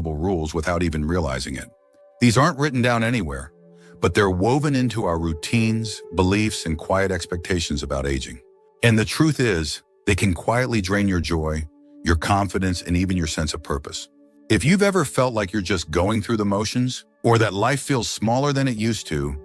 rules without even realizing it. These aren't written down anywhere, but they're woven into our routines, beliefs, and quiet expectations about aging. And the truth is, they can quietly drain your joy, your confidence, and even your sense of purpose. If you've ever felt like you're just going through the motions, or that life feels smaller than it used to,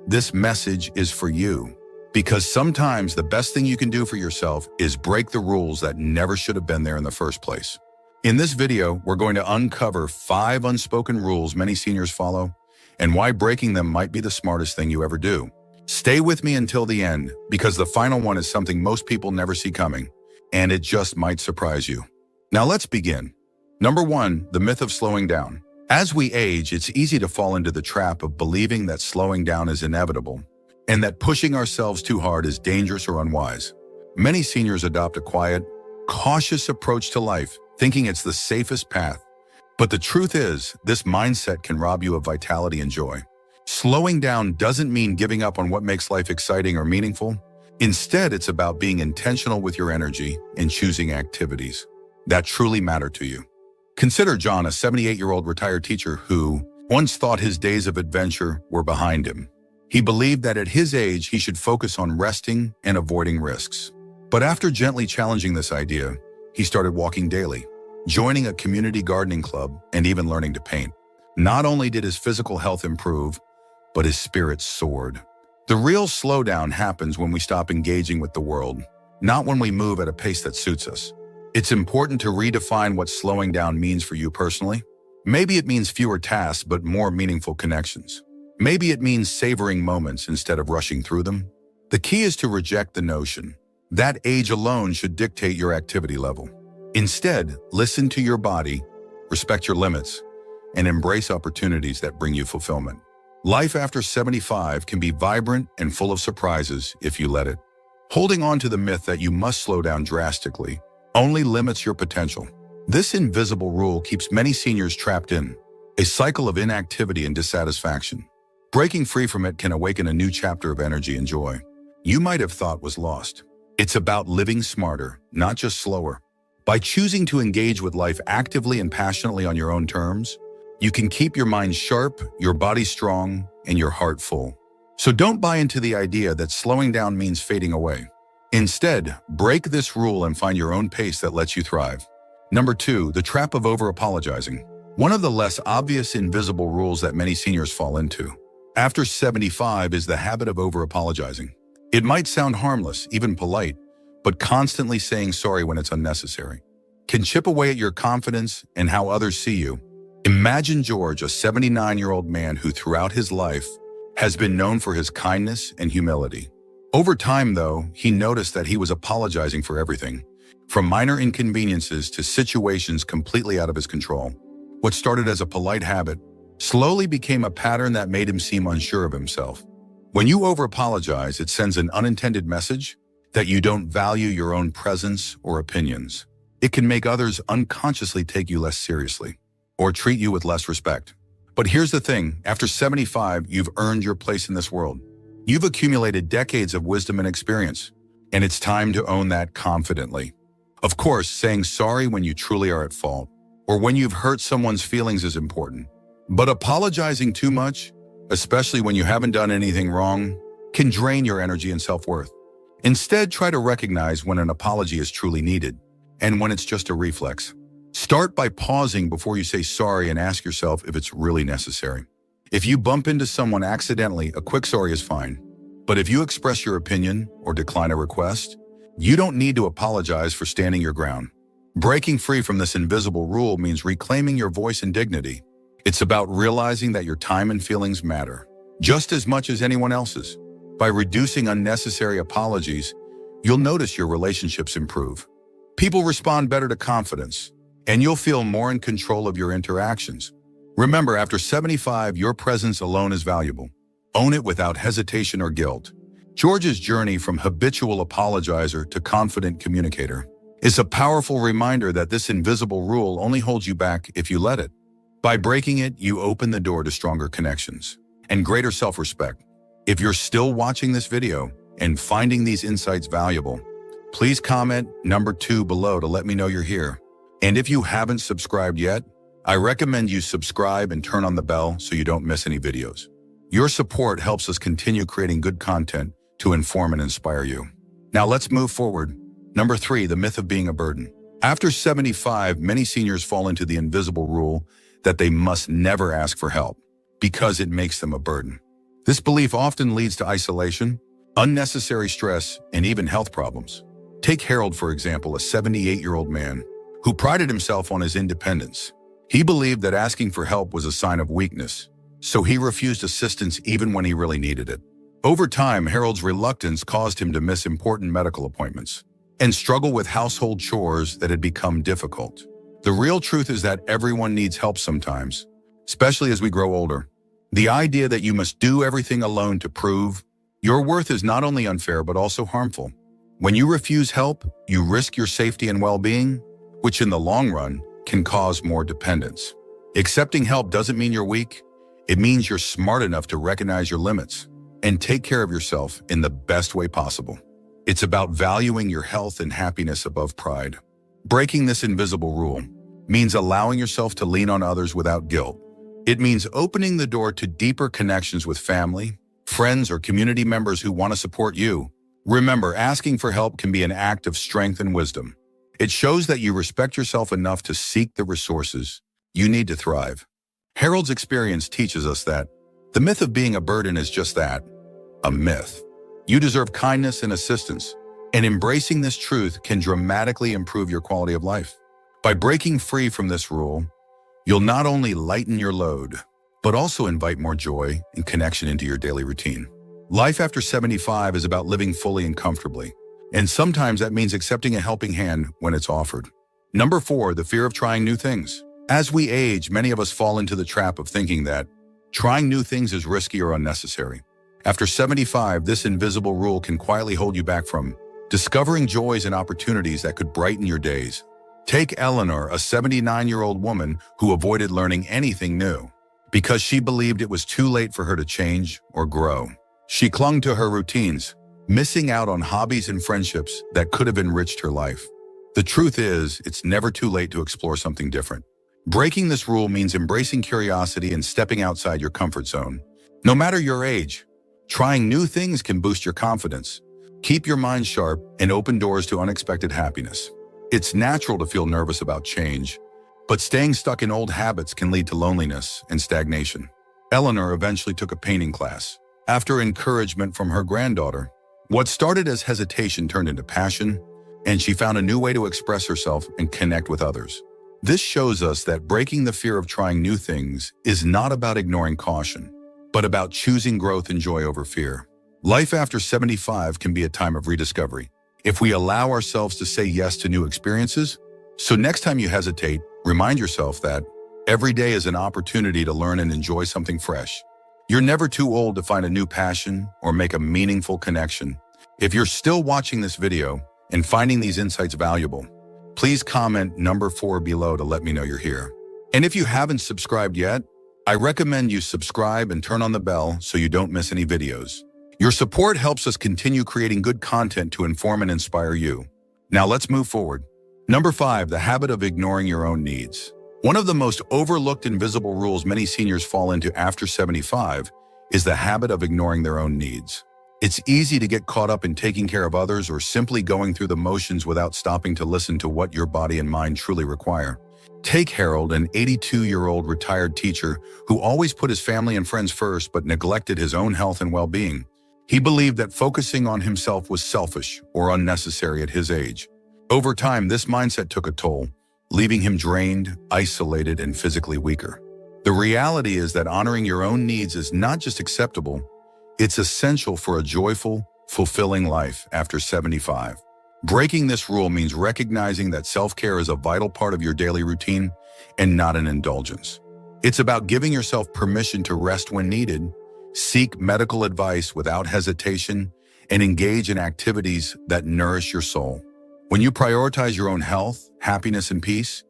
this message is for you. Because sometimes the best thing you can do for yourself is break the rules that never should have been there in the first place. In this video, we're going to uncover 5 unspoken rules many seniors follow, and why breaking them might be the smartest thing you ever do. Stay with me until the end, because the final one is something most people never see coming, and it just might surprise you. Now let's begin. Number 1, the myth of slowing down. As we age, it's easy to fall into the trap of believing that slowing down is inevitable, and that pushing ourselves too hard is dangerous or unwise. Many seniors adopt a quiet, cautious approach to life, thinking it's the safest path. But the truth is, this mindset can rob you of vitality and joy. Slowing down doesn't mean giving up on what makes life exciting or meaningful. Instead, it's about being intentional with your energy and choosing activities that truly matter to you. Consider John, a 78-year-old retired teacher who once thought his days of adventure were behind him. He believed that at his age, he should focus on resting and avoiding risks. But after gently challenging this idea, he started walking daily, joining a community gardening club, and even learning to paint. Not only did his physical health improve, but his spirit soared. The real slowdown happens when we stop engaging with the world, not when we move at a pace that suits us. It's important to redefine what slowing down means for you personally. Maybe it means fewer tasks, but more meaningful connections. Maybe it means savoring moments instead of rushing through them. The key is to reject the notion that age alone should dictate your activity level. Instead, listen to your body, respect your limits, and embrace opportunities that bring you fulfillment. Life after 75 can be vibrant and full of surprises if you let it. Holding on to the myth that you must slow down drastically only limits your potential. This invisible rule keeps many seniors trapped in a cycle of inactivity and dissatisfaction. Breaking free from it can awaken a new chapter of energy and joy you might have thought was lost. It's about living smarter, not just slower. By choosing to engage with life actively and passionately on your own terms, you can keep your mind sharp, your body strong, and your heart full. So don't buy into the idea that slowing down means fading away. Instead, break this rule and find your own pace that lets you thrive. Number 2, the trap of over-apologizing. One of the less obvious invisible rules that many seniors fall into after 75 is the habit of over-apologizing. It might sound harmless, even polite, but constantly saying sorry when it's unnecessary can chip away at your confidence and how others see you. Imagine George, a 79-year-old man who throughout his life has been known for his kindness and humility. Over time, though, he noticed that he was apologizing for everything, from minor inconveniences to situations completely out of his control. What started as a polite habit slowly became a pattern that made him seem unsure of himself. When you over-apologize, it sends an unintended message that you don't value your own presence or opinions. It can make others unconsciously take you less seriously or treat you with less respect. But here's the thing, after 75, you've earned your place in this world. You've accumulated decades of wisdom and experience, and it's time to own that confidently. Of course, saying sorry when you truly are at fault, or when you've hurt someone's feelings is important. But apologizing too much, especially when you haven't done anything wrong, can drain your energy and self-worth. Instead, try to recognize when an apology is truly needed, and when it's just a reflex. Start by pausing before you say sorry and ask yourself if it's really necessary. If you bump into someone accidentally, a quick sorry is fine. But if you express your opinion or decline a request, you don't need to apologize for standing your ground. Breaking free from this invisible rule means reclaiming your voice and dignity. It's about realizing that your time and feelings matter just as much as anyone else's. By reducing unnecessary apologies, you'll notice your relationships improve. People respond better to confidence, and you'll feel more in control of your interactions. Remember, after 75, your presence alone is valuable. Own it without hesitation or guilt. George's journey from habitual apologizer to confident communicator is a powerful reminder that this invisible rule only holds you back if you let it. By breaking it, you open the door to stronger connections and greater self-respect. If you're still watching this video and finding these insights valuable, please comment number 2 below to let me know you're here. And if you haven't subscribed yet, I recommend you subscribe and turn on the bell so you don't miss any videos. Your support helps us continue creating good content to inform and inspire you. Now let's move forward. Number 3, the myth of being a burden. After 75, many seniors fall into the invisible rule that they must never ask for help because it makes them a burden. This belief often leads to isolation, unnecessary stress, and even health problems. Take Harold, for example, a 78-year-old man who prided himself on his independence. He believed that asking for help was a sign of weakness, so he refused assistance even when he really needed it. Over time, Harold's reluctance caused him to miss important medical appointments and struggle with household chores that had become difficult. The real truth is that everyone needs help sometimes, especially as we grow older. The idea that you must do everything alone to prove your worth is not only unfair but also harmful. When you refuse help, you risk your safety and well-being, which in the long run can cause more dependence. Accepting help doesn't mean you're weak. It means you're smart enough to recognize your limits and take care of yourself in the best way possible. It's about valuing your health and happiness above pride. Breaking this invisible rule means allowing yourself to lean on others without guilt. It means opening the door to deeper connections with family, friends, or community members who want to support you. Remember, asking for help can be an act of strength and wisdom. It shows that you respect yourself enough to seek the resources you need to thrive. Harold's experience teaches us that the myth of being a burden is just that, a myth. You deserve kindness and assistance, and embracing this truth can dramatically improve your quality of life. By breaking free from this rule, you'll not only lighten your load, but also invite more joy and connection into your daily routine. Life after 75 is about living fully and comfortably, and sometimes that means accepting a helping hand when it's offered. Number 4, the fear of trying new things. As we age, many of us fall into the trap of thinking that trying new things is risky or unnecessary. After 75, this invisible rule can quietly hold you back from discovering joys and opportunities that could brighten your days. Take Eleanor, a 79-year-old woman who avoided learning anything new because she believed it was too late for her to change or grow. She clung to her routines, missing out on hobbies and friendships that could have enriched her life. The truth is, it's never too late to explore something different. Breaking this rule means embracing curiosity and stepping outside your comfort zone. No matter your age, trying new things can boost your confidence, keep your mind sharp, and open doors to unexpected happiness. It's natural to feel nervous about change, but staying stuck in old habits can lead to loneliness and stagnation. Eleanor eventually took a painting class after encouragement from her granddaughter. What started as hesitation turned into passion, and she found a new way to express herself and connect with others. This shows us that breaking the fear of trying new things is not about ignoring caution, but about choosing growth and joy over fear. Life after 75 can be a time of rediscovery if we allow ourselves to say yes to new experiences. So next time you hesitate, remind yourself that every day is an opportunity to learn and enjoy something fresh. You're never too old to find a new passion or make a meaningful connection. If you're still watching this video and finding these insights valuable, please comment number 4 below to let me know you're here. And if you haven't subscribed yet, I recommend you subscribe and turn on the bell so you don't miss any videos. Your support helps us continue creating good content to inform and inspire you. Now let's move forward. Number 5, the habit of ignoring your own needs. One of the most overlooked invisible rules many seniors fall into after 75 is the habit of ignoring their own needs. It's easy to get caught up in taking care of others or simply going through the motions without stopping to listen to what your body and mind truly require. Take Harold, an 82-year-old retired teacher who always put his family and friends first but neglected his own health and well-being. He believed that focusing on himself was selfish or unnecessary at his age. Over time, this mindset took a toll, leaving him drained, isolated, and physically weaker. The reality is that honoring your own needs is not just acceptable, it's essential for a joyful, fulfilling life after 75. Breaking this rule means recognizing that self-care is a vital part of your daily routine and not an indulgence. It's about giving yourself permission to rest when needed, seek medical advice without hesitation, and engage in activities that nourish your soul. When you prioritize your own health, happiness, and peace,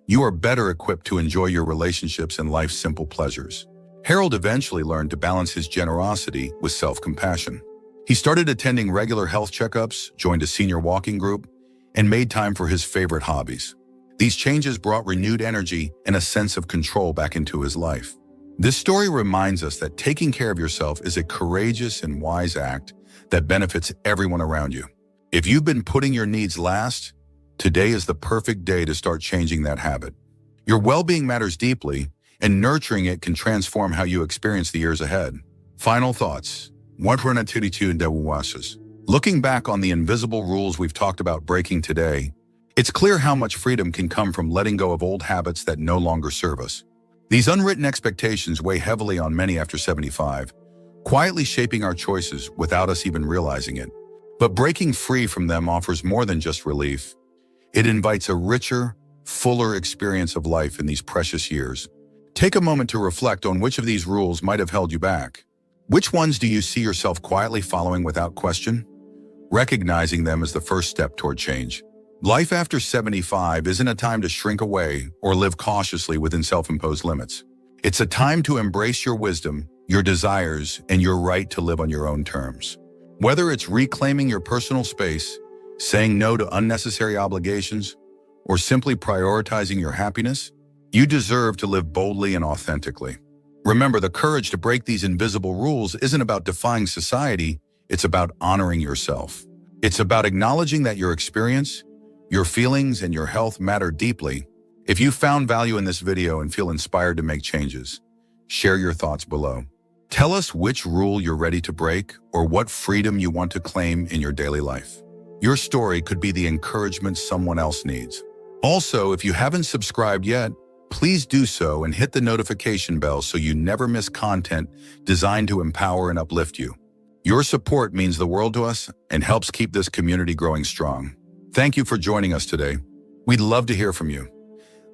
you are better equipped to enjoy your relationships and life's simple pleasures. Harold eventually learned to balance his generosity with self-compassion. He started attending regular health checkups, joined a senior walking group, and made time for his favorite hobbies. These changes brought renewed energy and a sense of control back into his life. This story reminds us that taking care of yourself is a courageous and wise act that benefits everyone around you. If you've been putting your needs last, today is the perfect day to start changing that habit. Your well-being matters deeply, and nurturing it can transform how you experience the years ahead. Final thoughts. Looking back on the invisible rules we've talked about breaking today, it's clear how much freedom can come from letting go of old habits that no longer serve us. These unwritten expectations weigh heavily on many after 75, quietly shaping our choices without us even realizing it. But breaking free from them offers more than just relief. It invites a richer, fuller experience of life in these precious years. Take a moment to reflect on which of these rules might have held you back. Which ones do you see yourself quietly following without question? Recognizing them is the first step toward change. Life after 75 isn't a time to shrink away or live cautiously within self-imposed limits. It's a time to embrace your wisdom, your desires, and your right to live on your own terms. Whether it's reclaiming your personal space, saying no to unnecessary obligations, or simply prioritizing your happiness, you deserve to live boldly and authentically. Remember, the courage to break these invisible rules isn't about defying society, it's about honoring yourself. It's about acknowledging that your experience, your feelings, and your health matter deeply. If you found value in this video and feel inspired to make changes, share your thoughts below. Tell us which rule you're ready to break or what freedom you want to claim in your daily life. Your story could be the encouragement someone else needs. Also, if you haven't subscribed yet, please do so and hit the notification bell so you never miss content designed to empower and uplift you. Your support means the world to us and helps keep this community growing strong. Thank you for joining us today. We'd love to hear from you.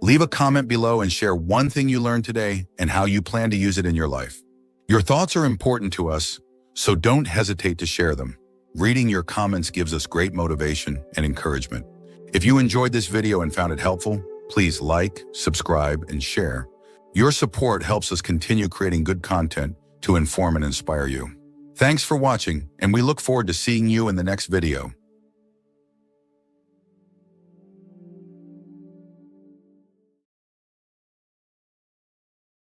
Leave a comment below and share one thing you learned today and how you plan to use it in your life. Your thoughts are important to us, so don't hesitate to share them. Reading your comments gives us great motivation and encouragement. If you enjoyed this video and found it helpful, please like, subscribe, and share. Your support helps us continue creating good content to inform and inspire you. Thanks for watching, and we look forward to seeing you in the next video.